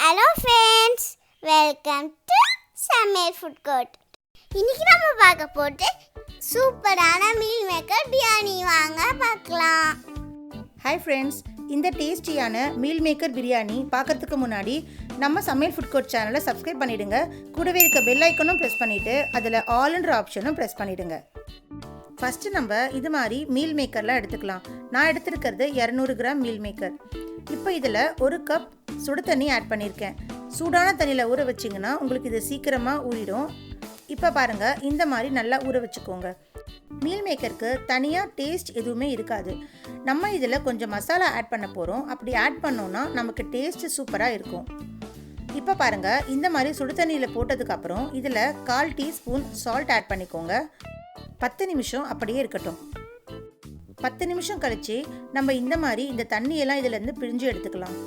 Hello friends, welcome to Samayal food court. இன்னைக்கு நம்ம பார்க்க போறது சூப்பரான மீல் மேக்கர் பிரியாணி வாங்க பார்க்கலாம். ஹாய் ஃப்ரெண்ட்ஸ், இந்த டேஸ்டியான மீல் மேக்கர் பிரியாணி பார்க்கறதுக்கு முன்னாடி நம்ம சமையல் ஃபுட் கோர்ட் சேனலை சப்ஸ்கிரைப் பண்ணிடுங்க. கூடவே இருக்க பெல் ஐக்கனும் ப்ரெஸ் பண்ணிவிட்டு அதில் ஆல்ன்ற ஆப்ஷனும் ப்ரெஸ் பண்ணிவிடுங்க. ஃபஸ்ட்டு நம்ம இது மாதிரி மீல் மேக்கர்லாம் எடுத்துக்கலாம். நான் எடுத்துருக்கிறது 200 கிராம் மீல் மேக்கர். இப்போ இதில் ஒரு கப் சுடு தண்ணி ஆட் பண்ணியிருக்கேன். சூடான தண்ணியில் ஊற வச்சிங்கன்னா உங்களுக்கு இது சீக்கிரமாக ஊறிடும். இப்போ பாருங்கள், இந்த மாதிரி நல்லா ஊற வச்சுக்கோங்க. மீல் மேக்கருக்கு தனியாக டேஸ்ட் எதுவுமே இருக்காது. நம்ம இதில் கொஞ்சம் மசாலா ஆட் பண்ண போகிறோம். அப்படி ஆட் பண்ணோன்னா நமக்கு டேஸ்ட்டு சூப்பராக இருக்கும். இப்போ பாருங்கள், இந்த மாதிரி சுடு தண்ணியில் போட்டதுக்கப்புறம் இதில் 1/4 டீஸ்பூன் சால்ட் ஆட் பண்ணிக்கோங்க. 10 நிமிஷம் அப்படியே இருக்கட்டும். 10 நிமிஷம் கழித்து நம்ம இந்த மாதிரி இந்த தண்ணியெல்லாம் இதிலேருந்து பிழிஞ்சு எடுத்துக்கலாம்.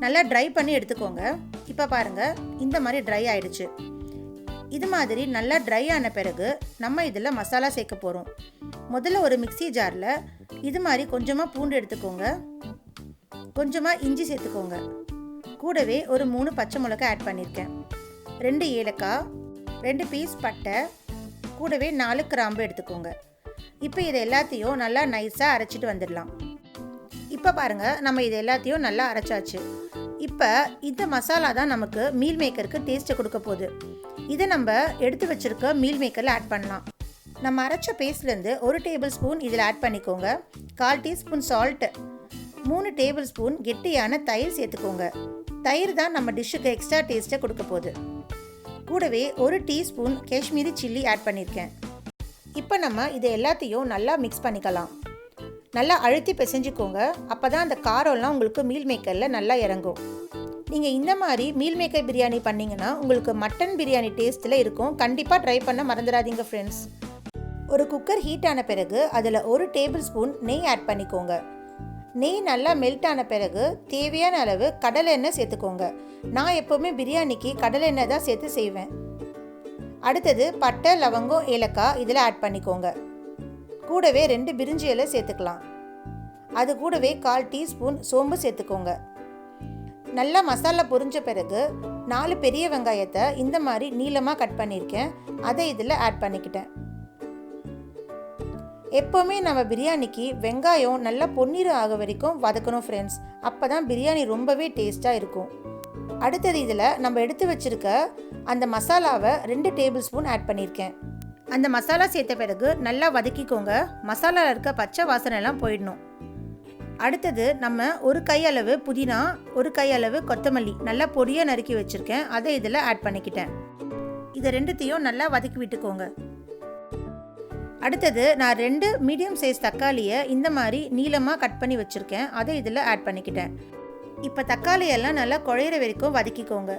நல்லா ட்ரை பண்ணி எடுத்துக்கோங்க. இப்போ பாருங்கள், இந்த மாதிரி ட்ரை ஆகிடுச்சு. இது மாதிரி நல்லா ட்ரை ஆன பிறகு நம்ம இதில் மசாலா சேர்க்க போகிறோம். முதல்ல ஒரு மிக்ஸி ஜாரில் இது மாதிரி கொஞ்சமாக பூண்டு எடுத்துக்கோங்க, கொஞ்சமாக இஞ்சி சேர்த்துக்கோங்க. கூடவே ஒரு 3 பச்சை மிளகாய் ஆட் பண்ணியிருக்கேன், 2 ஏலக்காய், 2 பீஸ் பட்டை, கூடவே 4 கிராம்பு எடுத்துக்கோங்க. இப்போ இதை எல்லாத்தையும் நல்லா நைஸாக அரைச்சிட்டு வந்துடலாம். இப்போ பாருங்கள், நம்ம இது எல்லாத்தையும் நல்லா அரைச்சாச்சு. இப்போ இந்த மசாலா தான் நமக்கு மீல் மேக்கருக்கு டேஸ்ட்டை கொடுக்க போகுது. இதை நம்ம எடுத்து வச்சுருக்க மீல் மேக்கரில் ஆட் பண்ணலாம். நம்ம அரைச்ச பேஸ்ட்லேருந்து 1 டேபிள் ஸ்பூன் இதில் ஆட் பண்ணிக்கோங்க. 1/4 டீஸ்பூன் சால்ட், 3 டேபிள் ஸ்பூன் கெட்டியான தயிர் சேர்த்துக்கோங்க. தயிர் தான் நம்ம டிஷ்ஷுக்கு எக்ஸ்ட்ரா டேஸ்ட்டை கொடுக்க போகுது. கூடவே 1 டீஸ்பூன் காஷ்மீரி சில்லி ஆட் பண்ணியிருக்கேன். இப்போ நம்ம இதை எல்லாத்தையும் நல்லா மிக்ஸ் பண்ணிக்கலாம். நல்லா அழுத்தி பிசைஞ்சிக்கோங்க. அப்போ தான் அந்த காரம்லாம் உங்களுக்கு மீல் மேக்கரில் நல்லா இறங்கும். நீங்கள் இந்த மாதிரி மீல் மேக்கர் பிரியாணி பண்ணிங்கன்னா உங்களுக்கு மட்டன் பிரியாணி டேஸ்ட்டில் இருக்கும். கண்டிப்பாக ட்ரை பண்ண மறந்துடாதீங்க ஃப்ரெண்ட்ஸ். ஒரு குக்கர் ஹீட் ஆன பிறகு அதில் 1 டேபிள் ஸ்பூன் நெய் ஆட் பண்ணிக்கோங்க. நெய் நல்லா மெல்ட் ஆன பிறகு தேவையான அளவு கடலை எண்ணெய் சேர்த்துக்கோங்க. நான் எப்போவுமே பிரியாணிக்கு கடலை எண்ணெய் தான் சேர்த்து செய்வேன். அடுத்தது பட்டை, லவங்கம், ஏலக்காய் இதில் ஆட் பண்ணிக்கோங்க. கூடவே 2 பிரிஞ்சி இலை சேர்த்துக்கலாம். அது கூடவே 1/4 டீஸ்பூன் சோம்பு சேர்த்துக்கோங்க. நல்லா மசாலா பொரிஞ்ச பிறகு 4 பெரிய வெங்காயத்தை இந்த மாதிரி நீளமாக கட் பண்ணியிருக்கேன், அதை இதில் ஆட் பண்ணிக்கிட்டேன். எப்போவுமே நம்ம பிரியாணிக்கு வெங்காயம் நல்லா பொன்னிறம் ஆக வரைக்கும் வதக்கணும் ஃப்ரெண்ட்ஸ். அப்போ தான் பிரியாணி ரொம்பவே டேஸ்ட்டாக இருக்கும். அடுத்தது இதில் நம்ம எடுத்து வச்சுருக்க அந்த மசாலாவை 2 டேபிள் ஸ்பூன் ஆட் பண்ணியிருக்கேன். அந்த மசாலா சேர்த்த பிறகு நல்லா வதக்கிக்கோங்க. மசாலாவில் இருக்க பச்சை வாசனைலாம் போயிடணும். அடுத்தது நம்ம 1 கையளவு புதினா, 1 கையளவு கொத்தமல்லி நல்லா பொடியாக நறுக்கி வச்சுருக்கேன், அதை இதில் ஆட் பண்ணிக்கிட்டேன். இதை ரெண்டுத்தையும் நல்லா வதக்கி விட்டுக்கோங்க. அடுத்தது நான் 2 மீடியம் சைஸ் தக்காளியை இந்த மாதிரி நீளமாக கட் பண்ணி வச்சுருக்கேன், அதை இதில் ஆட் பண்ணிக்கிட்டேன். இப்போ தக்காளியெல்லாம் நல்லா குழையிற வரைக்கும் வதக்கிக்கோங்க.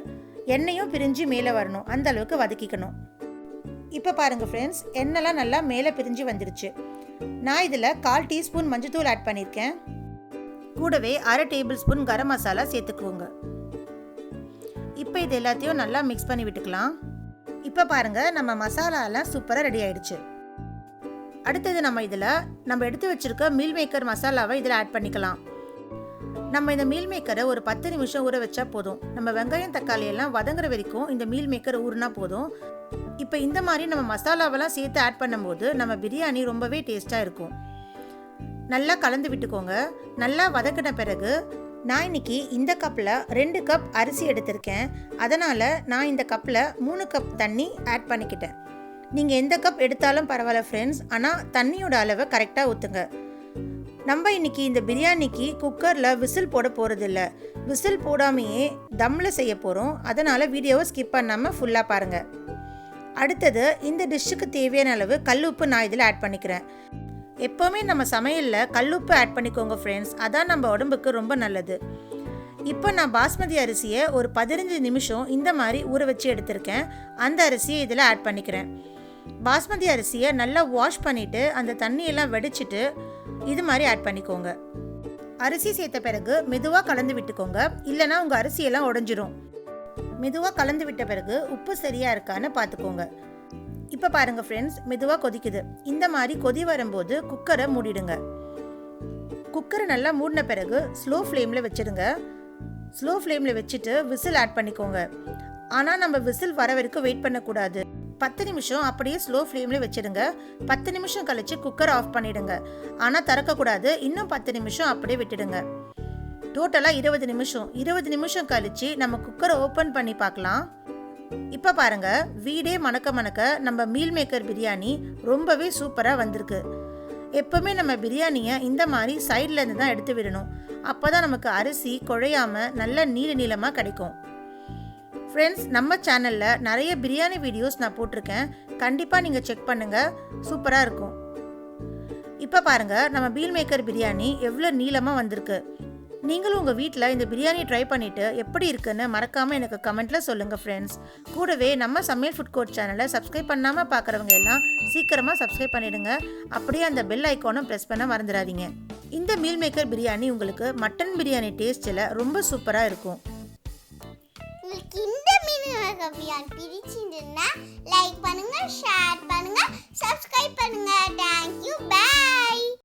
எண்ணெயும் பிரிஞ்சு மேலே வரணும், அந்த அளவுக்கு வதக்கிக்கணும். இப்போ பாருங்கள் ஃப்ரெண்ட்ஸ், எண்ணெய்லாம் நல்லா மேலே பிரிஞ்சு வந்துருச்சு. நான் இதில் 1/4 டீஸ்பூன் மஞ்சத்தூள் ஆட் பண்ணியிருக்கேன். கூடவே 1/2 டேபிள் ஸ்பூன் கரம் மசாலா சேர்த்துக்குவோங்க. இப்போ இது எல்லாத்தையும் நல்லா மிக்ஸ் பண்ணி விட்டுக்கலாம். இப்போ பாருங்கள், நம்ம மசாலாலாம் சூப்பராக ரெடி ஆயிடுச்சு. அடுத்தது நம்ம இதில் எடுத்து வச்சுருக்க மீல் மேக்கர் மசாலாவை இதில் ஆட் பண்ணிக்கலாம். நம்ம இந்த மீல் மேக்கரை ஒரு 10 நிமிஷம் ஊற வச்சா போதும். நம்ம வெங்காயம் தக்காளி எல்லாம் வதங்குற வரைக்கும் இந்த மீல் மேக்கர் ஊறினா போதும். இப்போ இந்த மாதிரி நம்ம மசாலாவெல்லாம் சேர்த்து ஆட் பண்ணும்போது நம்ம பிரியாணி ரொம்பவே டேஸ்ட்டாக இருக்கும். நல்லா கலந்து விட்டுக்கோங்க. நல்லா வதக்கின பிறகு நான் இன்னைக்கு இந்த கப்பில் 2 கப் அரிசி எடுத்திருக்கேன். அதனால் நான் இந்த கப்பில் 3 கப் தண்ணி ஆட் பண்ணிக்கிட்டேன். நீங்கள் எந்த கப் எடுத்தாலும் பரவாயில்ல ஃப்ரெண்ட்ஸ், ஆனால் தண்ணியோட அளவை கரெக்டாக ஊற்றுங்க. நம்ம இன்றைக்கி இந்த பிரியாணிக்கு குக்கரில் விசில் போட போகிறதில்ல, விசில் போடாமையே தம்மில் செய்ய போகிறோம். அதனால் வீடியோவை ஸ்கிப் பண்ணாமல் ஃபுல்லாக பாருங்கள். அடுத்தது இந்த டிஷ்ஷுக்கு தேவையான அளவு கல்லுப்பு நான் இதில் ஆட் பண்ணிக்கிறேன். எப்போவுமே நம்ம சமையலில் கல்லுப்பு ஆட் பண்ணிக்கோங்க ஃப்ரெண்ட்ஸ், அதான் நம்ம உடம்புக்கு ரொம்ப நல்லது. இப்போ நான் பாஸ்மதி அரிசியை ஒரு 15 நிமிஷம் இந்த மாதிரி ஊற வச்சு எடுத்திருக்கேன், அந்த அரிசியை இதில் ஆட் பண்ணிக்கிறேன். பாஸ்மதி அரிசியை நல்லா வாஷ் பண்ணிவிட்டு அந்த தண்ணியெல்லாம் வடிச்சிட்டு இது மாதிரி ஆட் பண்ணிக்கோங்க. அரிசி சேர்த்த பிறகு மெதுவாக கலந்து விட்டுக்கோங்க, இல்லைனா உங்கள் அரிசியெல்லாம் உடஞ்சிரும். மெதுவாக கலந்து விட்ட பிறகு உப்பு சரியாக இருக்கான்னு பார்த்துக்கோங்க. இப்போ பாருங்கள் ஃப்ரெண்ட்ஸ், மெதுவாக கொதிக்குது. இந்த மாதிரி கொதி வரும்போது குக்கரை மூடிடுங்க. குக்கரை நல்லா மூடின பிறகு ஸ்லோ ஃப்ளேமில் வச்சுடுங்க. ஸ்லோ ஃப்ளேமில் வச்சுட்டு விசில் ஆட் பண்ணிக்கோங்க. ஆனால் நம்ம விசில் வர வரைக்கும் வெயிட் பண்ணக்கூடாது. 10 நிமிஷம் அப்படியே ஸ்லோ ஃப்ளேமில் வச்சுடுங்க. 10 நிமிஷம் கழிச்சு குக்கர் ஆஃப் பண்ணிடுங்க. ஆனால் திறக்கக்கூடாது. இன்னும் 10 நிமிஷம் அப்படியே விட்டுடுங்க. டோட்டலாக 20 நிமிஷம் கழிச்சு நம்ம குக்கரை ஓப்பன் பண்ணி பார்க்கலாம். இப்போ பாருங்க, வீடே மணக்க மணக்க நம்ம மீல் மேக்கர் பிரியாணி ரொம்பவே சூப்பராக வந்திருக்கு. எப்போவுமே நம்ம பிரியாணியை இந்த மாதிரி சைட்லேருந்து தான் எடுத்து விடணும். அப்போ தான் நமக்கு அரிசி குழையாமல் நல்ல நீளமாக கிடைக்கும். ஃப்ரெண்ட்ஸ், நம்ம சேனலில் நிறைய பிரியாணி வீடியோஸ் நான் போட்டிருக்கேன். கண்டிப்பாக நீங்கள் செக் பண்ணுங்கள், சூப்பராக இருக்கும். இப்போ பாருங்கள், நம்ம மீல் மேக்கர் பிரியாணி எவ்வளோ நீளமாக வந்திருக்கு. நீங்களும் உங்கள் வீட்டில் இந்த பிரியாணி ட்ரை பண்ணிவிட்டு எப்படி இருக்குன்னு மறக்காமல் எனக்கு கமெண்ட்டில் சொல்லுங்கள் ஃப்ரெண்ட்ஸ். கூடவே நம்ம சமையல் ஃபுட் கோர்ட் சேனலை சப்ஸ்கிரைப் பண்ணாமல் பார்க்குறவங்க எல்லாம் சீக்கிரமாக சப்ஸ்கிரைப் பண்ணிவிடுங்க. அப்படியே அந்த பெல் ஐக்கானும் ப்ரெஸ் பண்ண மறந்துடாதீங்க. இந்த மீல் மேக்கர் பிரியாணி உங்களுக்கு மட்டன் பிரியாணி டேஸ்ட்டில் ரொம்ப சூப்பராக இருக்கும். உங்களுக்கு இந்த மீல் மேக்கர் பிரியாணி பிடிச்சிருந்ததுன்னா